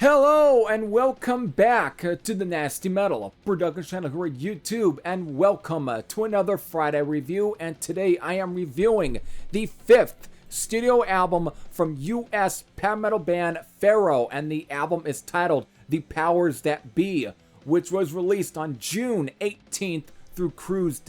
Hello and welcome back to the Nasty Metal Productions channel here at YouTube, and welcome to another Friday review. And today I am reviewing the 5th studio album from US power metal band Pharaoh, and the album is titled The Powers That Be, which was released on June 18th through Cruz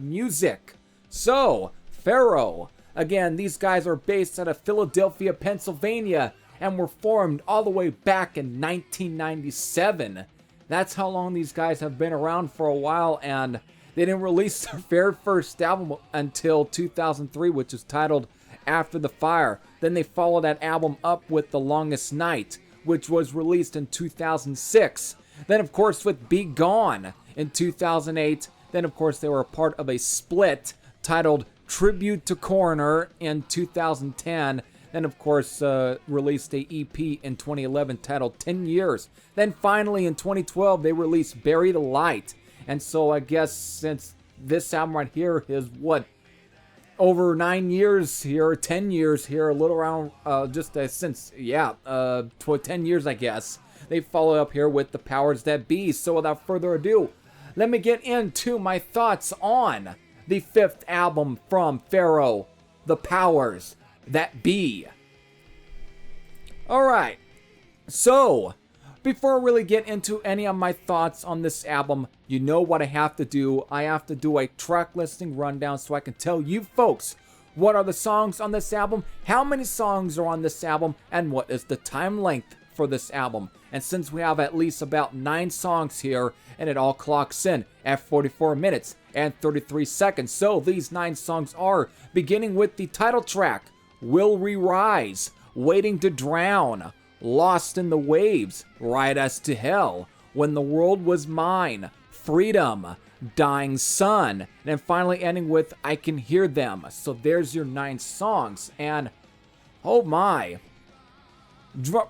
Music. So, Pharaoh, again, these guys are based out of Philadelphia, Pennsylvania, and were formed all the way back in 1997. That's how long these guys have been around for a while, and they didn't release their very first album until 2003, which is titled After the Fire. Then they followed that album up with The Longest Night, which was released in 2006. Then, of course, with Be Gone in 2008. Then, of course, they were a part of a split titled Tribute to Coroner in 2010. Then, of course, released a EP in 2011 titled 10 Years. Then finally in 2012, they released Bury the Light. And so I guess since this album right here is over 9 years here, 10 years here, a little around, since 10 years, I guess. They follow up here with The Powers That Be. So without further ado, let me get into my thoughts on the 5th album from Pharaoh, The Powers That Be. Alright, so before I really get into any of my thoughts on this album, you know what I have to do. I have to do a track listing rundown so I can tell you folks what are the songs on this album, how many songs are on this album, and what is the time length for this album. And since we have at least about 9 songs here, and it all clocks in at 44 minutes and 33 seconds. So these 9 songs are beginning with the title track, Will We Rise, Waiting to Drown, Lost in the Waves, Ride Us to Hell, When the World Was Mine, Freedom, Dying Sun, and then finally ending with I Can Hear Them. So there's your 9 songs, and oh my,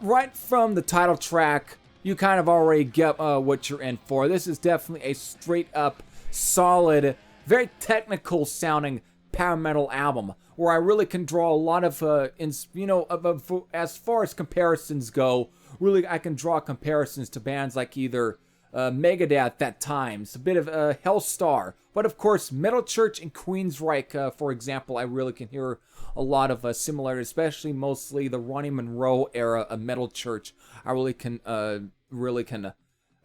right from the title track, you kind of already get what you're in for. This is definitely a straight up, solid, very technical sounding power metal album, where I really can draw a lot of, as far as comparisons go, really I can draw comparisons to bands like either Megadeth at times, a bit of Hellstar, but of course Metal Church and Queensryche, for example, I really can hear a lot of similarities, especially mostly the Ronnie Monroe era of Metal Church. I really can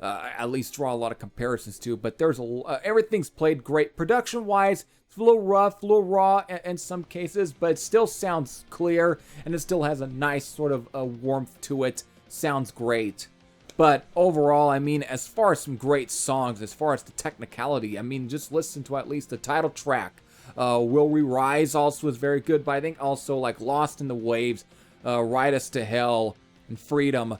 at least draw a lot of comparisons to, but there's everything's played great production-wise. It's a little rough, a little raw in some cases, but it still sounds clear, and it still has a nice sort of warmth to it. Sounds great. But overall, I mean, as far as some great songs, as far as the technicality, I mean, just listen to at least the title track. Will We Rise also is very good, but I think also like Lost in the Waves, Ride Us to Hell, and Freedom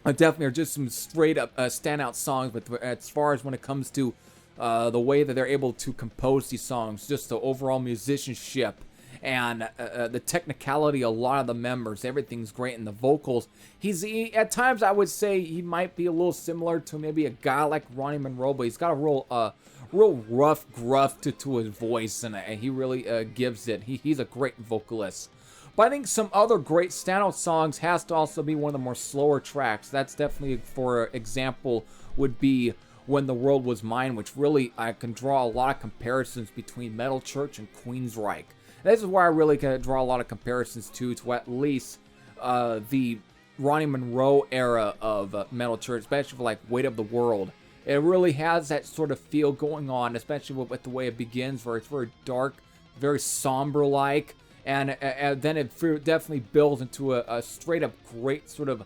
definitely are just some straight up standout songs. But as far as when it comes to the way that they're able to compose these songs, just the overall musicianship and the technicality of a lot of the members, everything's great. And the vocals, he at times I would say he might be a little similar to maybe a guy like Ronnie Monroe, but he's got a real rough gruff to his voice, and he really gives it. He's a great vocalist. But I think some other great standout songs has to also be one of the more slower tracks. That's definitely, for example, would be When the World Was Mine, which really I can draw a lot of comparisons between Metal Church and Queensryche. This is where I really can draw a lot of comparisons to at least the Ronnie Monroe era of Metal Church, especially for like Weight of the World. It really has that sort of feel going on, especially with the way it begins, where it's very dark, very somber-like. And then it definitely builds into a straight-up great sort of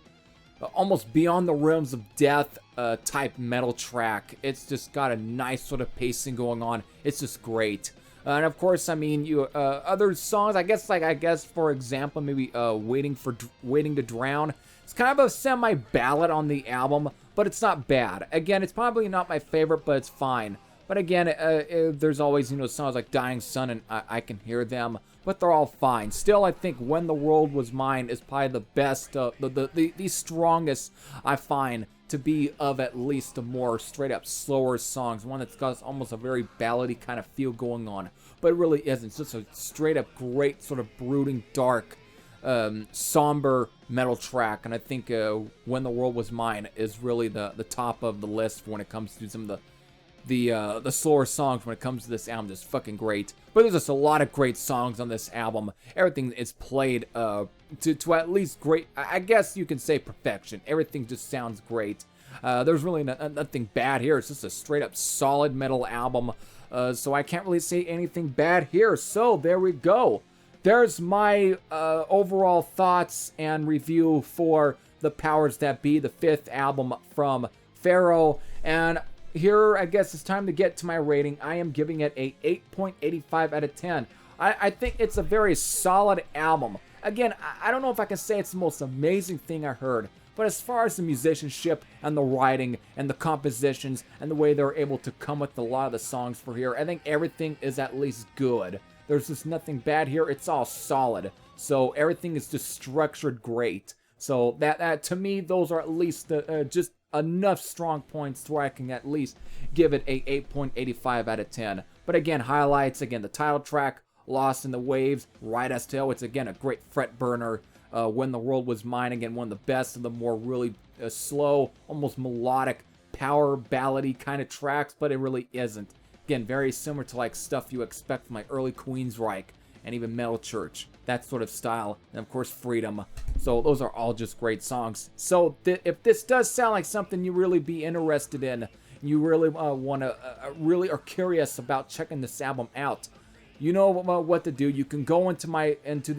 almost Beyond the Realms of Death type metal track. It's just got a nice sort of pacing going on. It's just great. And of course, I mean, other songs, I guess, for example, maybe Waiting to Drown. It's kind of a semi-ballad on the album, but it's not bad. Again, it's probably not my favorite, but it's fine. But again, there's always, songs like Dying Sun and I Can Hear Them, but they're all fine. Still, I think When the World Was Mine is probably the best, the strongest I find to be of at least the more straight up slower songs. One that's got almost a very ballady kind of feel going on, but it really isn't. It's just a straight up great sort of brooding, dark somber metal track, and I think When the World Was Mine is really the top of the list when it comes to some of the slower songs. When it comes to this album, just fucking great. But there's just a lot of great songs on this album. Everything is played to at least great, I guess you can say perfection. Everything just sounds great. There's really nothing bad here. It's just a straight up solid metal album. So I can't really say anything bad here. So there we go. There's my overall thoughts and review for The Powers That Be, the 5th album from Pharaoh. And here, I guess it's time to get to my rating. I am giving it a 8.85 out of 10. I think it's a very solid album. Again, I don't know if I can say it's the most amazing thing I heard, but as far as the musicianship and the writing and the compositions and the way they're able to come with a lot of the songs for here, I think everything is at least good. There's just nothing bad here. It's all solid. So everything is just structured great. So that to me, those are at least just enough strong points to where I can at least give it a 8.85 out of 10. But again, highlights, again, the title track, Lost in the Waves, Right As Tail. It's again a great fret burner. When the World Was Mine, again, one of the best of the more really slow, almost melodic, power ballady kind of tracks, but it really isn't. Again, very similar to like stuff you expect from like early Queensryche and even Metal Church, that sort of style, and of course Freedom. So those are all just great songs. So if this does sound like something you really be interested in, you really want to, really are curious about checking this album out, you know what to do. You can go into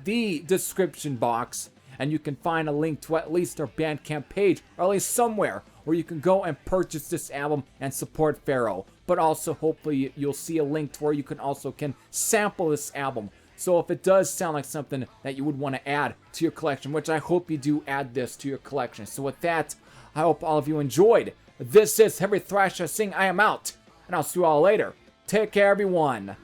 the description box, and you can find a link to at least our Bandcamp page, or at least somewhere where you can go and purchase this album and support Pharaoh. But also, hopefully, you'll see a link to where you can sample this album. So if it does sound like something that you would want to add to your collection, which I hope you do add this to your collection. So with that, I hope all of you enjoyed. This is Heavy Thrash I Sing. I am out, and I'll see you all later. Take care, everyone.